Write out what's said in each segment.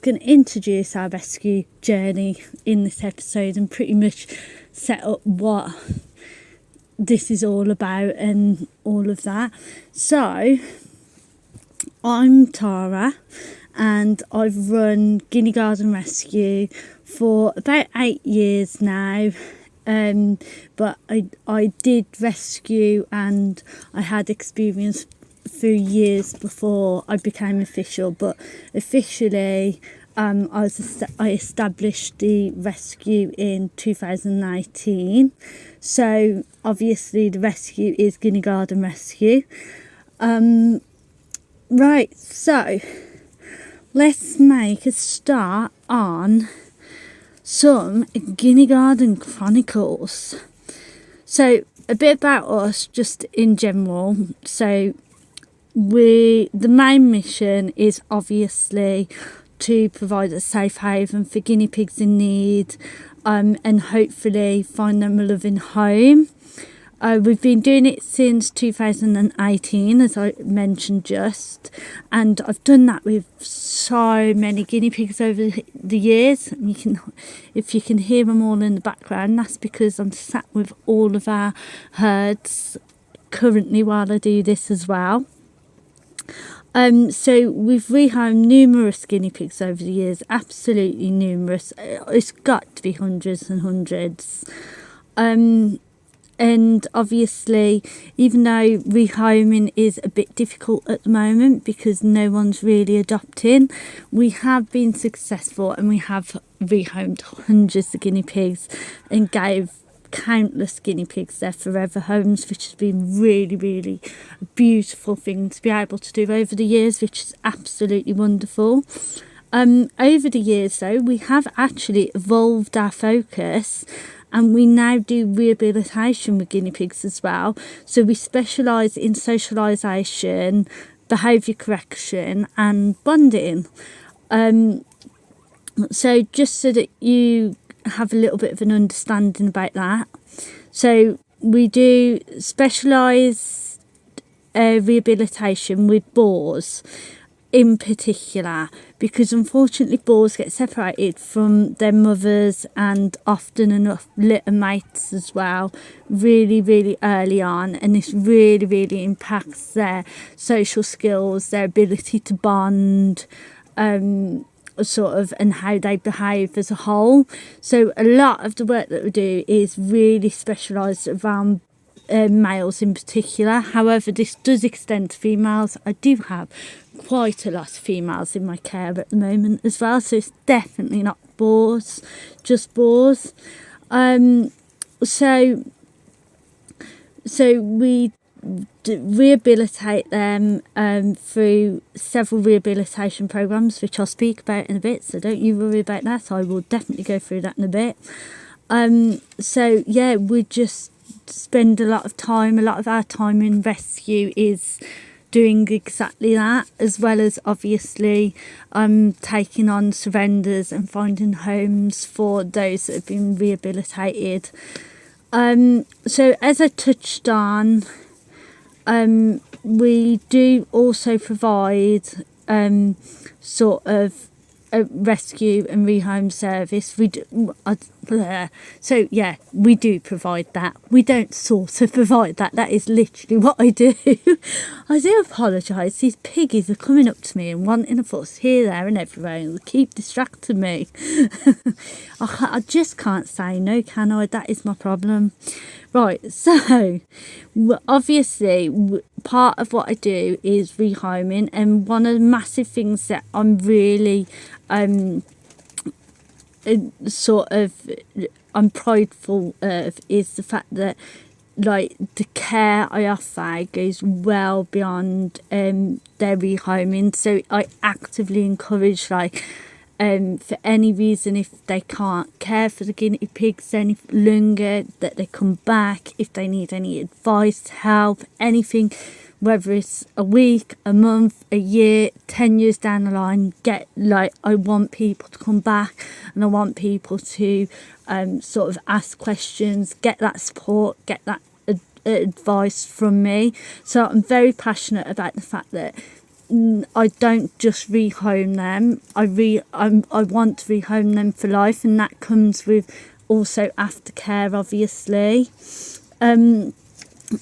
going to introduce our rescue journey in this episode and pretty much set up what this is all about and all of that. So I'm Tara and I've run Guinea Garden Rescue for about 8 years now. But I did rescue and I had experience for years before I became official, but officially I established the rescue in 2019. So obviously the rescue is Guinea Garden Rescue. Right, so let's make a start on some Guinea Garden Chronicles. So a bit about us just in general. So the main mission is obviously to provide a safe haven for guinea pigs in need, and hopefully find them a loving home. We've been doing it since 2018, as I mentioned just, and I've done that with so many guinea pigs over the years. And if you can hear them all in the background, that's because I'm sat with all of our herds currently while I do this as well. So we've rehomed numerous guinea pigs over the years, absolutely numerous. It's got to be hundreds and hundreds. And obviously, even though rehoming is a bit difficult at the moment because no one's really adopting, we have been successful and we have rehomed hundreds of guinea pigs and gave countless guinea pigs their forever homes, which has been really, really a beautiful thing to be able to do over the years, which is absolutely wonderful. Over the years, though, we have actually evolved our focus, and we now do rehabilitation with guinea pigs as well. So we specialise in socialisation, behaviour correction and bonding. So just so that you have a little bit of an understanding about that. So we do specialised rehabilitation with boars in particular, because unfortunately boars get separated from their mothers and often enough litter mates as well really, really early on, and this really, really impacts their social skills, their ability to bond, and how they behave as a whole. So a lot of the work that we do is really specialised around males in particular. However, this does extend to females. I do have quite a lot of females in my care at the moment as well, so it's definitely not boars, just boars. So we rehabilitate them through several rehabilitation programs, which I'll speak about in a bit, so don't you worry about that. I will definitely go through that in a bit. So yeah, we just spend a lot of our time in rescue is doing exactly that, as well as obviously taking on surrenders and finding homes for those that have been rehabilitated. So as I touched on, we do also provide sort of a rescue and rehome service. We do, so yeah, we do provide that. We don't sort of provide that. That is literally what I do. I do apologise. These piggies are coming up to me and wanting a fuss here, there and everywhere, and they keep distracting me. I just can't say no, can I? That is my problem. Right, so obviously part of what I do is rehoming, and one of the massive things that I'm really I'm prideful of is the fact that like the care I offer goes well beyond their rehoming. So I actively encourage for any reason, if they can't care for the guinea pigs any longer, that they come back. If they need any advice, help, anything, whether it's a week, a month, a year, 10 years down the line, I want people to come back, and I want people to sort of ask questions, get that support, get that advice from me. So I'm very passionate about the fact that I don't just rehome them. I want to rehome them for life, and that comes with also aftercare, obviously.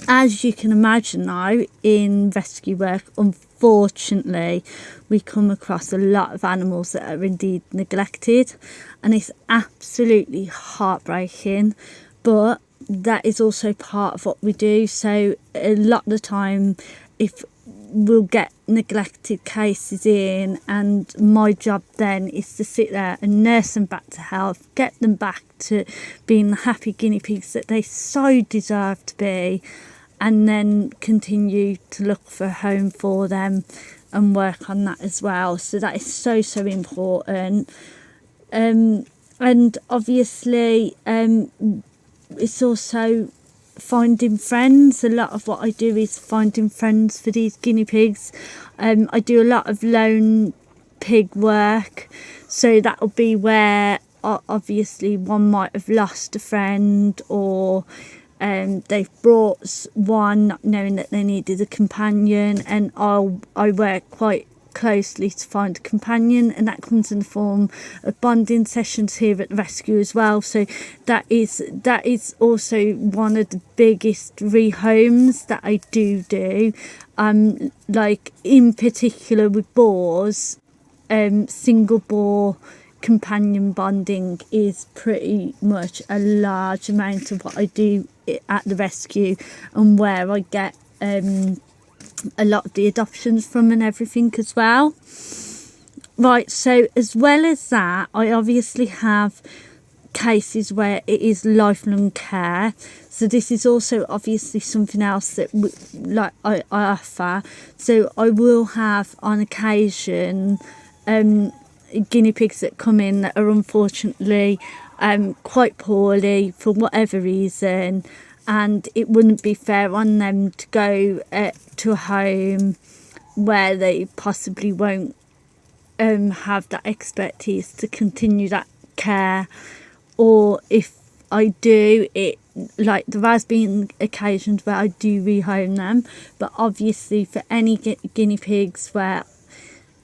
As you can imagine now, in rescue work, unfortunately, we come across a lot of animals that are indeed neglected, and it's absolutely heartbreaking, but that is also part of what we do. So a lot of the time, if we'll get neglected cases in, and my job then is to sit there and nurse them back to health, get them back to being the happy guinea pigs that they so deserve to be, and then continue to look for a home for them and work on that as well. So that is so important. And obviously it's also finding friends. A lot of what I do is finding friends for these guinea pigs. I do a lot of lone pig work, so that'll be where obviously one might have lost a friend, or they've brought one not knowing that they needed a companion, and I work quite closely to find a companion, and that comes in the form of bonding sessions here at the rescue as well. So that is also one of the biggest rehomes that I do. Like in particular with boars, single boar companion bonding is pretty much a large amount of what I do at the rescue, and where I get a lot of the adoptions from and everything as well. Right, so as well as that, I obviously have cases where it is lifelong care. So this is also obviously something else that I offer. So I will have on occasion guinea pigs that come in that are unfortunately quite poorly for whatever reason, and it wouldn't be fair on them to go to a home where they possibly won't have that expertise to continue that care. Or if I do, there has been occasions where I do rehome them, but obviously for any guinea pigs where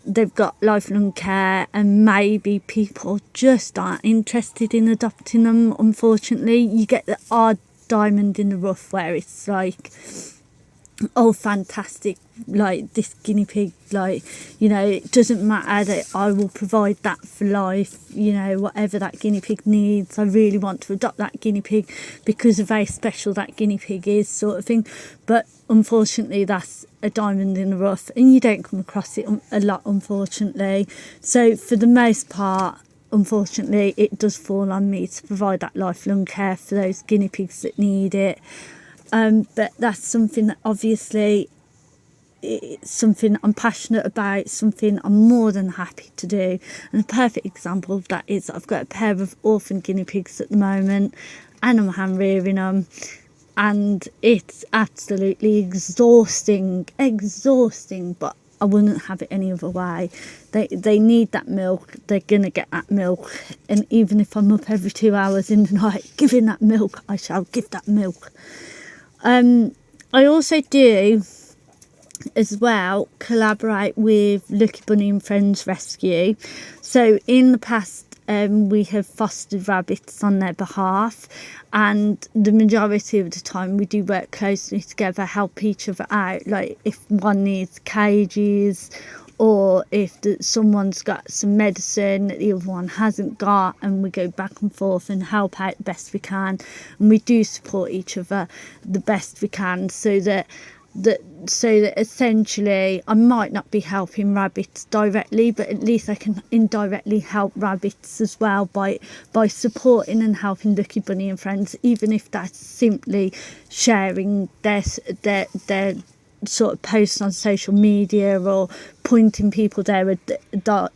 they've got lifelong care and maybe people just aren't interested in adopting them, unfortunately, you get the odd diamond in the rough where it's like, oh fantastic, like this guinea pig, like, you know, it doesn't matter that I will provide that for life, you know, whatever that guinea pig needs, I really want to adopt that guinea pig because of how special that guinea pig is, sort of thing. But unfortunately that's a diamond in the rough, and you don't come across it a lot, unfortunately. So for the most part, unfortunately, it does fall on me to provide that lifelong care for those guinea pigs that need it. But that's something that obviously, it's something I'm passionate about, something I'm more than happy to do. And a perfect example of that is I've got a pair of orphan guinea pigs at the moment, and I'm hand rearing them, and it's absolutely exhausting, but I wouldn't have it any other way. They need that milk, they're gonna get that milk, and even if I'm up every 2 hours in the night giving that milk, I shall give that milk. I also do as well collaborate with Lucky Bunny and Friends Rescue. So in the past we have fostered rabbits on their behalf, and the majority of the time we do work closely together, help each other out, like if one needs cages, or if someone's got some medicine that the other one hasn't got, and we go back and forth and help out the best we can, and we do support each other the best we can, so that essentially I might not be helping rabbits directly, but at least I can indirectly help rabbits as well by supporting and helping Lucky Bunny and Friends, even if that's simply sharing their sort of posts on social media, or pointing people their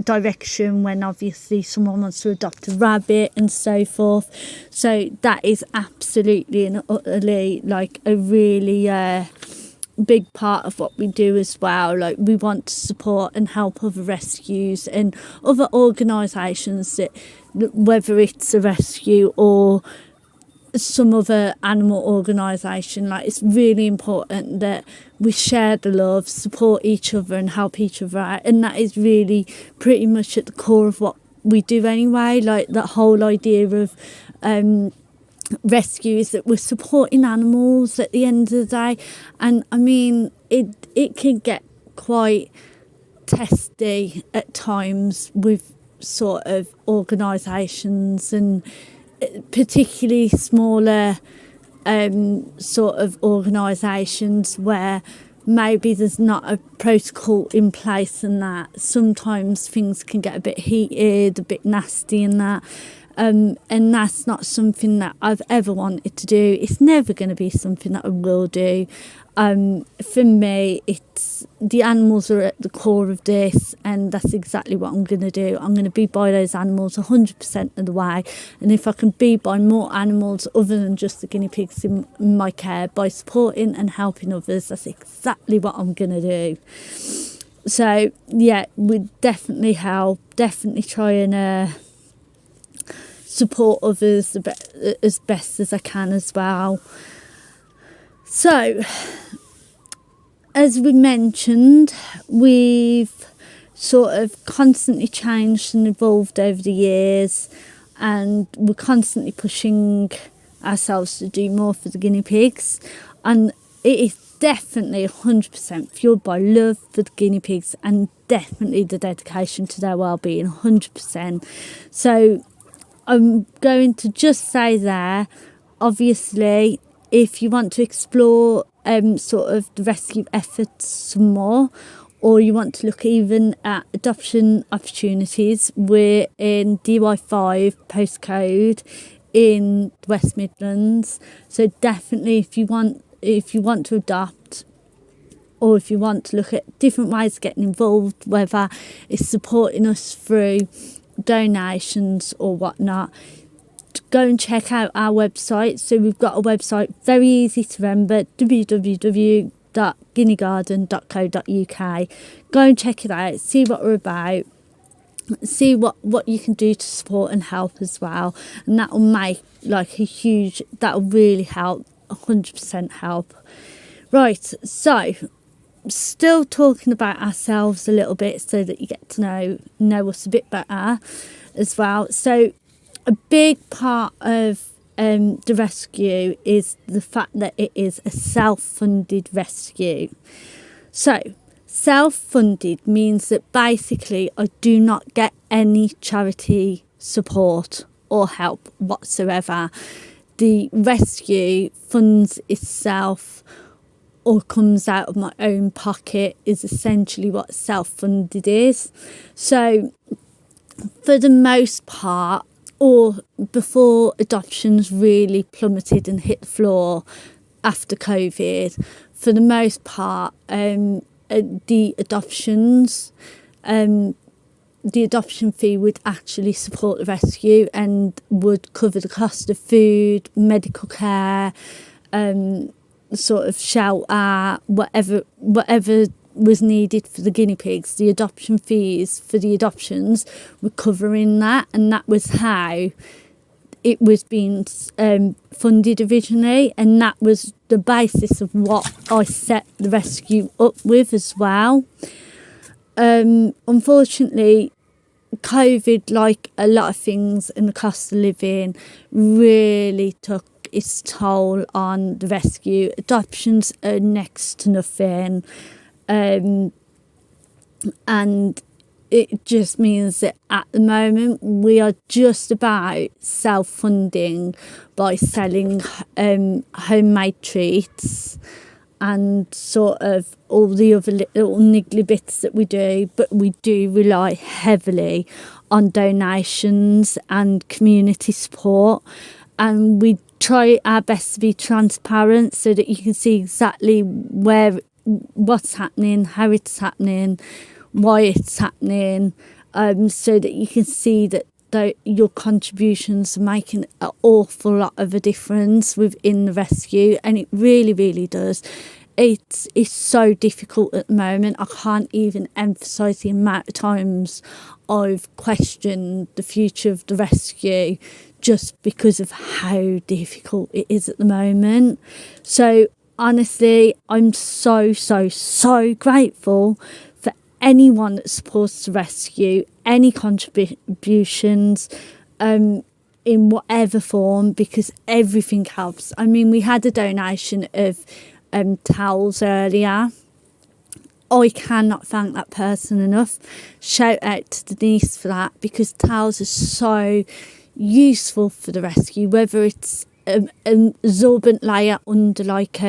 direction when obviously someone wants to adopt a rabbit and so forth. So that is absolutely and utterly like a really big part of what we do as well. Like, we want to support and help other rescues and other organisations that, whether it's a rescue or some other animal organisation. Like, it's really important that we share the love, support each other and help each other out, and that is really pretty much at the core of what we do anyway. Like, that whole idea of rescue is that we're supporting animals at the end of the day. And I mean, it can get quite testy at times with sort of organisations, and particularly smaller sort of organisations where maybe there's not a protocol in place, and that sometimes things can get a bit heated, a bit nasty and that. And that's not something that I've ever wanted to do. It's never going to be something that I will do. For me, it's the animals are at the core of this, and that's exactly what I'm going to do. I'm going to be by those animals 100% of the way, and if I can be by more animals other than just the guinea pigs in my care by supporting and helping others, that's exactly what I'm going to do. So yeah, we definitely help, definitely try and support others as best as I can as well. So, as we mentioned, we've sort of constantly changed and evolved over the years, and we're constantly pushing ourselves to do more for the guinea pigs, and it is definitely 100% fueled by love for the guinea pigs and definitely the dedication to their well-being, 100%. So I'm going to just say there, obviously, if you want to explore sort of the rescue efforts some more, or you want to look even at adoption opportunities, we're in DY5 postcode in the West Midlands. So definitely, if you want to adopt, or if you want to look at different ways of getting involved, whether it's supporting us through donations or whatnot, go and check out our website. So we've got a website, very easy to remember, www.guineagarden.co.uk. Go and check it out, see what we're about, see what you can do to support and help as well, and that will make like that will really help, 100% help. Right, so still talking about ourselves a little bit so that you get to know us a bit better as well. So a big part of the rescue is the fact that it is a self-funded rescue. So self-funded means that basically I do not get any charity support or help whatsoever. The rescue funds itself or comes out of my own pocket, is essentially what self-funded is. So for the most part, or before adoptions really plummeted and hit the floor after COVID, for the most part, the adoption fee would actually support the rescue and would cover the cost of food, medical care, sort of shelter, whatever was needed for the guinea pigs. The adoption fees for the adoptions were covering that, and that was how it was being funded originally, and that was the basis of what I set the rescue up with as well. Unfortunately, COVID, like a lot of things, and the cost of living really took its toll on the rescue. Adoptions are next to nothing, and it just means that at the moment we are just about self-funding by selling homemade treats and sort of all the other little niggly bits that we do, but we do rely heavily on donations and community support, and we try our best to be transparent so that you can see exactly what's happening, how it's happening, why it's happening, so that you can see that your contributions are making an awful lot of a difference within the rescue, and it really, really does. it's so difficult at the moment. I can't even emphasize the amount of times I've questioned the future of the rescue just because of how difficult it is at the moment. So honestly, I'm so grateful for anyone that supports the rescue, any contributions in whatever form, because everything helps. I mean, we had a donation of towels earlier. I cannot thank that person enough. Shout out to Denise for that, because towels are so useful for the rescue, whether it's an absorbent layer under like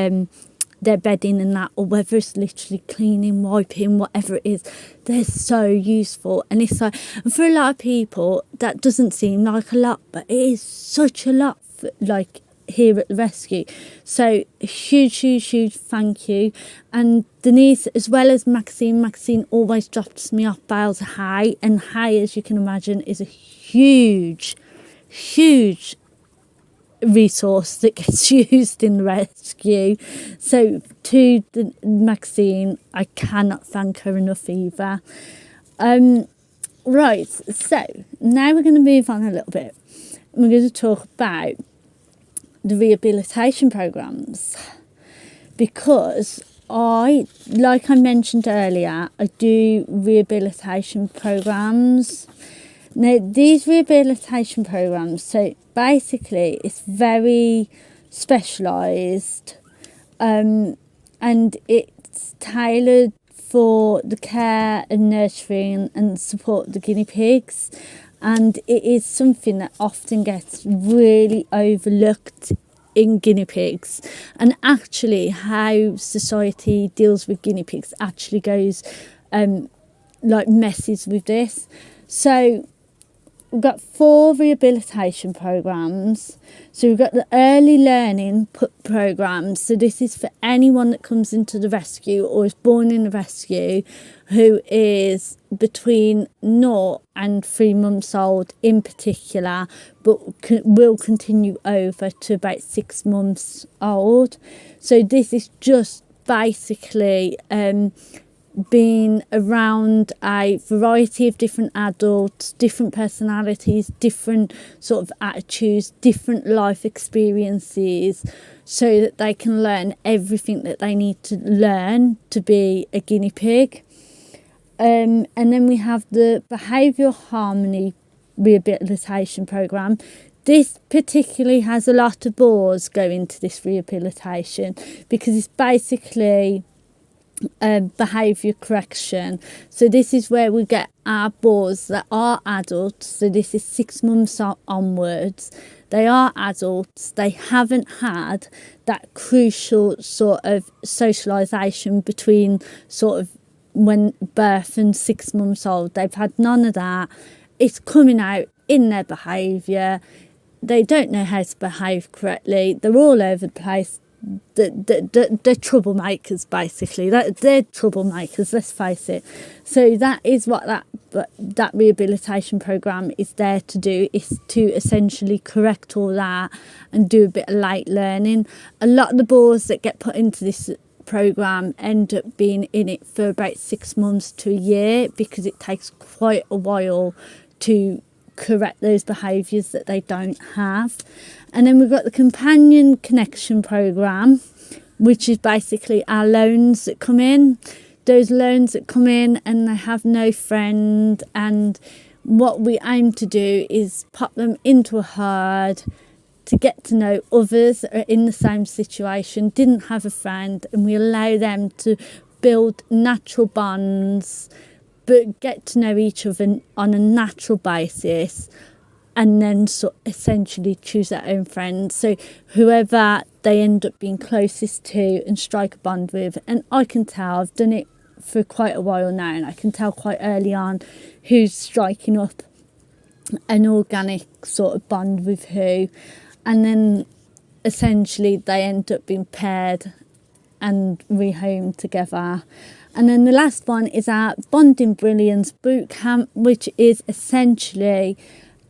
their bedding and that, or whether it's literally cleaning, wiping, whatever it is. They're so useful. And it's like, for a lot of people that doesn't seem like a lot, but it is such a lot for, like, here at the rescue. So huge thank you. And Denise, as well as Maxine always drops me off bales of hay, and hay, as you can imagine, is a huge resource that gets used in the rescue. So to Maxine, I cannot thank her enough either. Right, so now we're going to move on a little bit. We're going to talk about the rehabilitation programs, because like I mentioned earlier, I do rehabilitation programs. Now, these rehabilitation programs, so basically it's very specialised, and it's tailored for the care and nurturing and support of the guinea pigs. And it is something that often gets really overlooked in guinea pigs. And actually how society deals with guinea pigs actually goes messes with this. So we've got 4 rehabilitation programs. So we've got the early learning programs. So this is for anyone that comes into the rescue or is born in the rescue who is between 0 and 3 months old in particular, but will continue over to about 6 months old. So this is just basically being around a variety of different adults, different personalities, different sort of attitudes, different life experiences, so that they can learn everything that they need to learn to be a guinea pig. And then we have the behavioural harmony rehabilitation programme. This particularly has a lot of boars going to this rehabilitation, because it's basically behaviour correction. So this is where we get our boars that are adults. So this is 6 months onwards. They are adults. They haven't had that crucial sort of socialisation between sort of when birth and 6 months old. They've had none of that. It's coming out in their behaviour. They don't know how to behave correctly. They're all over the place. They're troublemakers, basically. They're troublemakers, let's face it. So that is what that rehabilitation programme is there to do, is to essentially correct all that and do a bit of late learning. A lot of the boars that get put into this programme end up being in it for about 6 months to a year, because it takes quite a while to correct those behaviours that they don't have. And then we've got the companion connection programme, which is basically our loans that come in. Those loans that come in and they have no friend, and what we aim to do is pop them into a herd to get to know others that are in the same situation, didn't have a friend, and we allow them to build natural bonds, but get to know each other on a natural basis, and then essentially choose their own friends. So whoever they end up being closest to and strike a bond with. And I can tell, I've done it for quite a while now, and I can tell quite early on who's striking up an organic sort of bond with who. And then essentially they end up being paired and rehomed together. And then the last one is our Bonding Brilliance boot camp, which is essentially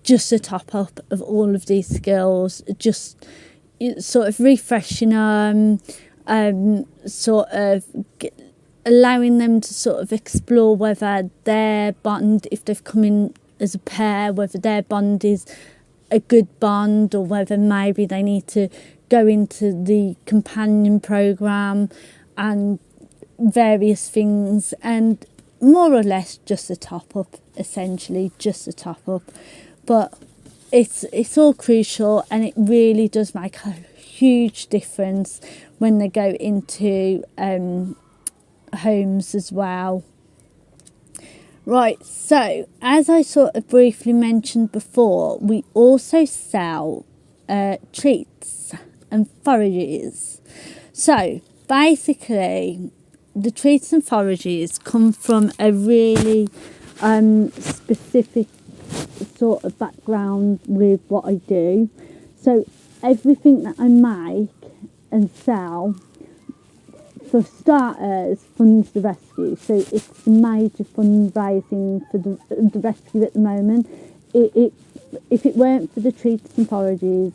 just a top up of all of these skills, just sort of refreshing them, sort of allowing them to sort of explore whether their bond, if they've come in as a pair, whether their bond is a good bond, or whether maybe they need to go into the companion program and various things, and more or less just a top up, essentially just a top up. But it's all crucial, and it really does make a huge difference when they go into homes as well. Right, so as I sort of briefly mentioned before, we also sell treats and forages. So basically, the treats and forages come from a really specific sort of background with what I do. So everything that I make and sell, for starters, funds the rescue. So it's the major fundraising for the rescue at the moment. If it weren't for the treats and forages,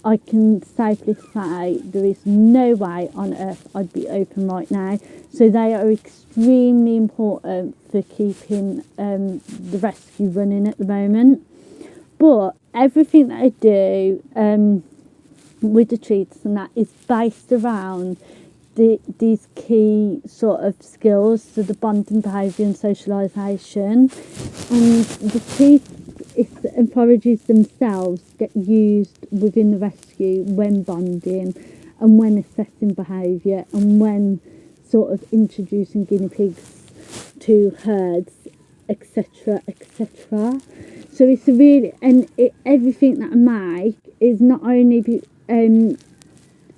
I can safely say there is no way on earth I'd be open right now. So they are extremely important for keeping the rescue running at the moment. But everything that I do with the treats and that is based around these key sort of skills, so the bonding, behaviour and socialisation. And the treats and forages themselves get used within the rescue when bonding and when assessing behaviour and when sort of introducing guinea pigs to herds, etc, etc. So it's a really, and everything that I make is not only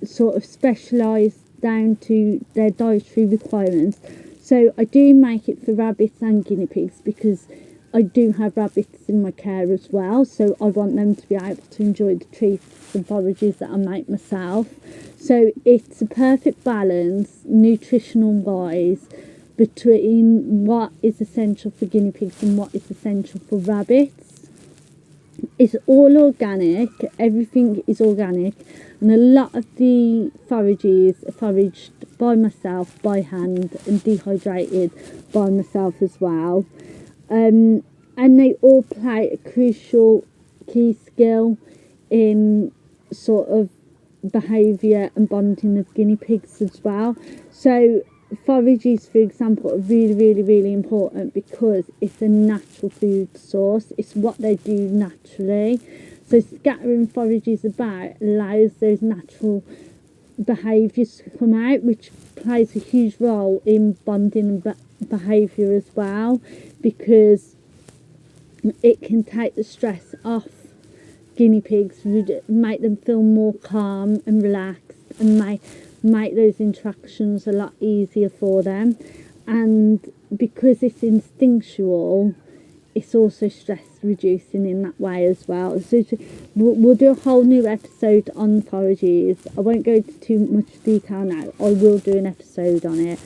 sort of specialised down to their dietary requirements. So I do make it for rabbits and guinea pigs because I do have rabbits in my care as well, so I want them to be able to enjoy the treats and forages that I make myself. So it's a perfect balance, nutritional wise, between what is essential for guinea pigs and what is essential for rabbits. It's all organic, everything is organic, and a lot of the forages are foraged by myself by hand and dehydrated by myself as well. And they all play a crucial key skill in sort of behaviour and bonding of guinea pigs as well. So forages, for example, are really, really, really important because it's a natural food source. It's what they do naturally. So scattering forages about allows those natural behaviours to come out, which plays a huge role in bonding and behaviour as well, because it can take the stress off guinea pigs, make them feel more calm and relaxed, and make those interactions a lot easier for them. And because it's instinctual, it's also stress reducing in that way as well. So we'll do a whole new episode on the forages. I won't go into too much detail now. I will do an episode on it.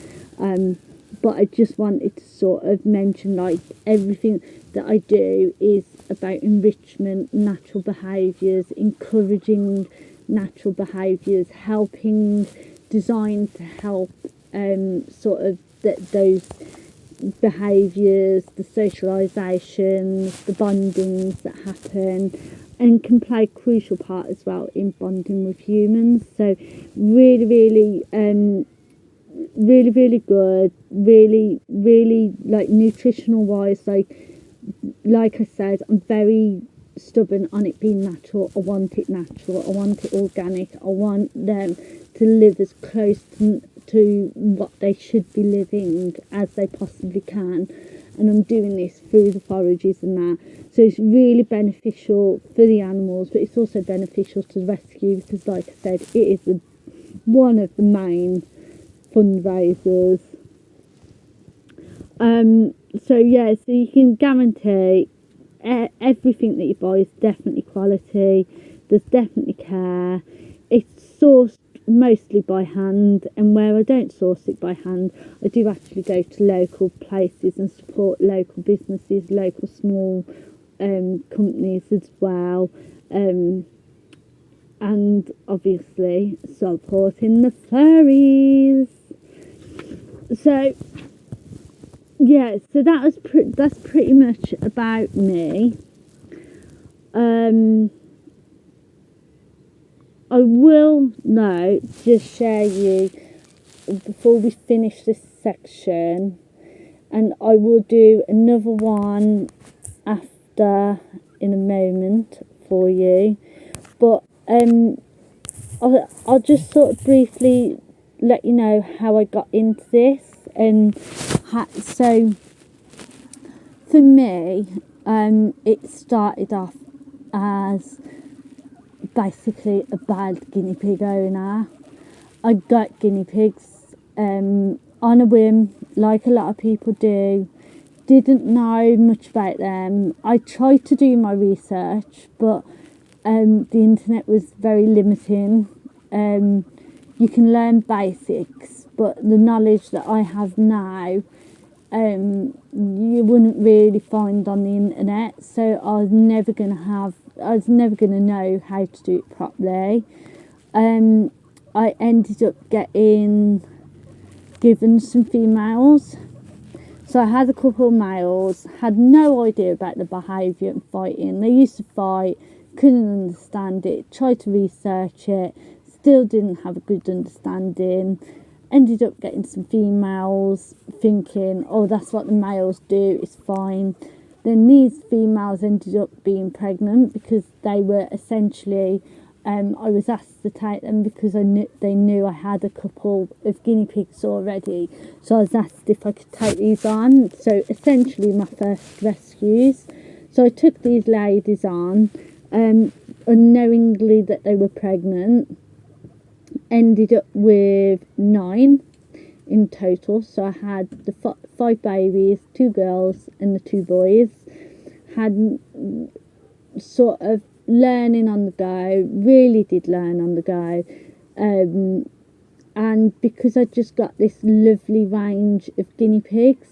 But I just wanted to sort of mention, like, everything that I do is about enrichment, natural behaviours, encouraging natural behaviours, helping, designed to help sort of those behaviours, the socialisations, the bondings that happen, and can play a crucial part as well in bonding with humans. So really, really really good, really like nutritional wise, like I said, I'm very stubborn on it being natural. I want it natural, I want it organic, I want them to live as close to what they should be living as they possibly can, and I'm doing this through the forages and that. So it's really beneficial for the animals, but it's also beneficial to the rescue because, like I said, it is one of the main fundraisers. So yeah, so you can guarantee everything that you buy is definitely quality. There's definitely care. It's sourced mostly by hand, and where I don't source it by hand, I do actually go to local places and support local businesses, local small companies as well. and obviously supporting the furries. So yeah, so that's pretty much about me. I will now just share you before we finish this section, and I will do another one after in a moment for you, but I'll just sort of briefly let you know how I got into this. And so for me, it started off as basically a bad guinea pig owner. I got guinea pigs on a whim, like a lot of people do. Didn't know much about them. I tried to do my research, but the internet was very limiting. You can learn basics, but the knowledge that I have now, you wouldn't really find on the internet. So I was never gonna know how to do it properly. I ended up getting given some females. So I had a couple of males, had no idea about the behaviour and fighting. They used to fight, couldn't understand it, tried to research it, still didn't have a good understanding. Ended up getting some females, thinking, oh, that's what the males do, it's fine. Then these females ended up being pregnant because they were essentially, I was asked to take them because they knew I had a couple of guinea pigs already. So I was asked if I could take these on. So essentially my first rescues. So I took these ladies on, unknowingly that they were pregnant. Ended up with 9 in total. So I had the 5 babies, 2 girls and the 2 boys. Had sort of learning on the go, really did learn on the go, and because I just got this lovely range of guinea pigs,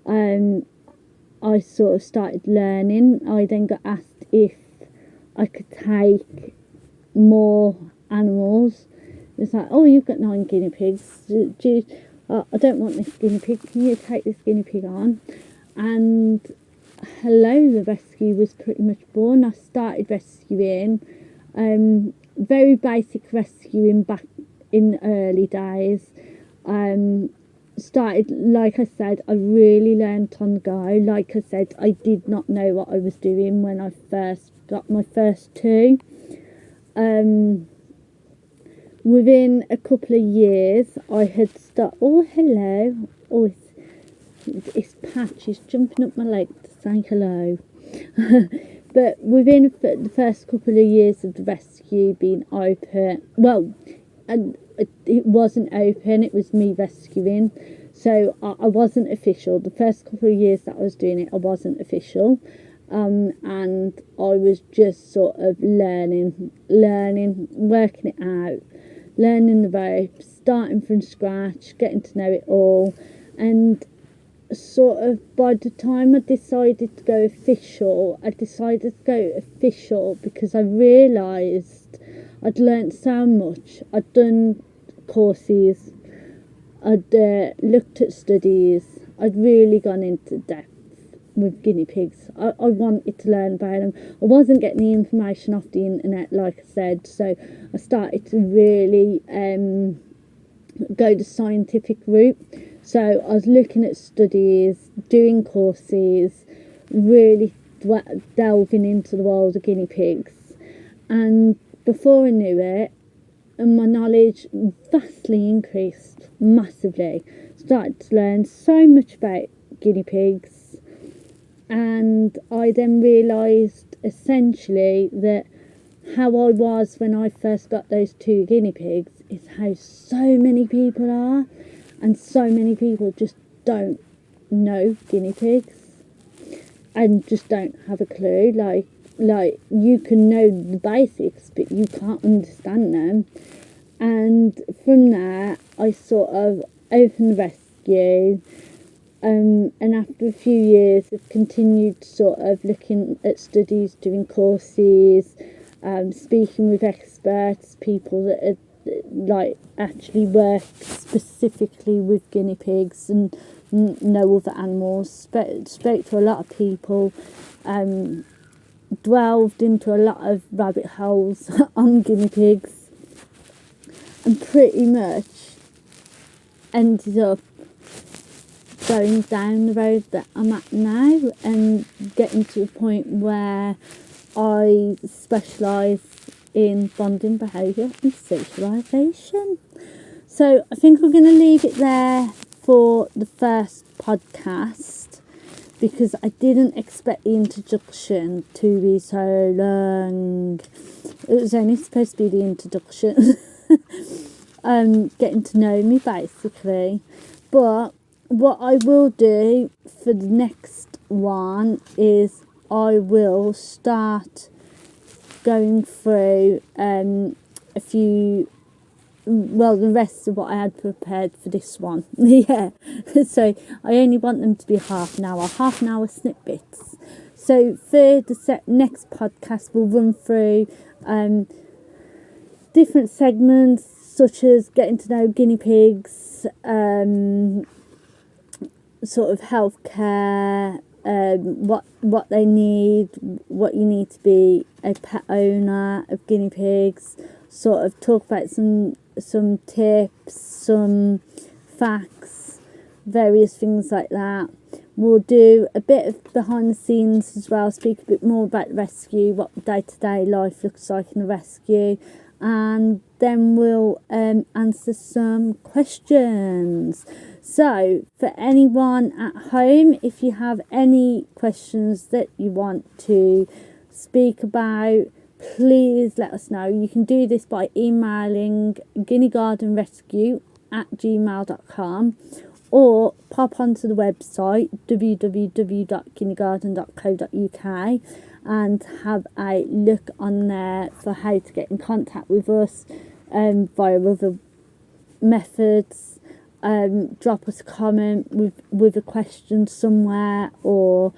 I sort of started learning. I then got asked if I could take more animals. It's like, oh, you've got 9 guinea pigs, I don't want this guinea pig, can you take this guinea pig on? And hello, the rescue was pretty much born. I started rescuing, very basic rescuing back in the early days. Started, like I said, I really learned on the go. Like I said, I did not know what I was doing when I first got my first 2. Within a couple of years, I had oh, hello. Oh, it's Patch, is jumping up my leg to say hello. But within the first couple of years of the rescue being open, well, and it wasn't open, it was me rescuing, so I wasn't official. The first couple of years that I was doing it, I wasn't official, and I was just sort of learning, working it out, learning the ropes, starting from scratch, getting to know it all. And sort of by the time I decided to go official, because I realised I'd learnt so much. I'd done courses, I'd looked at studies, I'd really gone into depth with guinea pigs. I wanted to learn about them. I wasn't getting the information off the internet, like I said, so I started to really go the scientific route. So I was looking at studies, doing courses, really delving into the world of guinea pigs. And before I knew it, my knowledge vastly increased, massively. Started to learn so much about guinea pigs. And I then realised essentially that how I was when I first got those 2 guinea pigs is how so many people are. And so many people just don't know guinea pigs and just don't have a clue. Like you can know the basics, but you can't understand them. And from there, I sort of opened the rescue. And after a few years, I've continued sort of looking at studies, doing courses, speaking with experts, people that are, like, actually work specifically with guinea pigs and no other animals. Spoke to a lot of people, delved into a lot of rabbit holes on guinea pigs, and pretty much ended up going down the road that I'm at now and getting to a point where I specialise in bonding behaviour and socialisation. So I think I'm going to leave it there for the first podcast, because I didn't expect the introduction to be so long. It was only supposed to be the introduction. Getting to know me, basically. But what I will do for the next one is I will start going through a few, well, the rest of what I had prepared for this one. Yeah, so I only want them to be half an hour snippets. So for the next podcast, we'll run through different segments, such as getting to know guinea pigs, sort of healthcare, what they need, what you need to be a pet owner of guinea pigs, sort of talk about some tips, some facts, various things like that. We'll do a bit of behind the scenes as well, speak a bit more about the rescue, what day-to-day life looks like in the rescue, and then we'll answer some questions. So for anyone at home, if you have any questions that you want to speak about, please let us know. You can do this by emailing Guinea Garden Rescue @gmail.com, or pop onto the website www.guineagarden.co.uk and have a look on there for how to get in contact with us via other methods. Drop us a comment with a question somewhere, or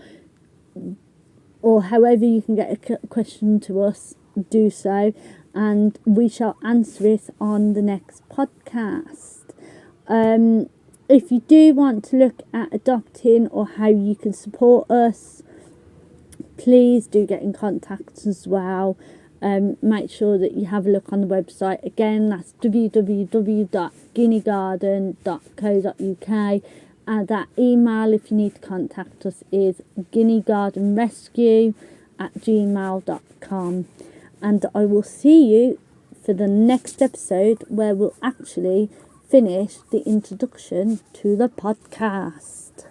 however you can get a question to us, do so, and we shall answer it on the next podcast. If you do want to look at adopting or how you can support us, please do get in contact as well. Make sure that you have a look on the website. Again, that's www.guineagarden.co.uk, and that email, if you need to contact us, is guineagardenrescue@gmail.com. And I will see you for the next episode, where we'll actually finish the introduction to the podcast.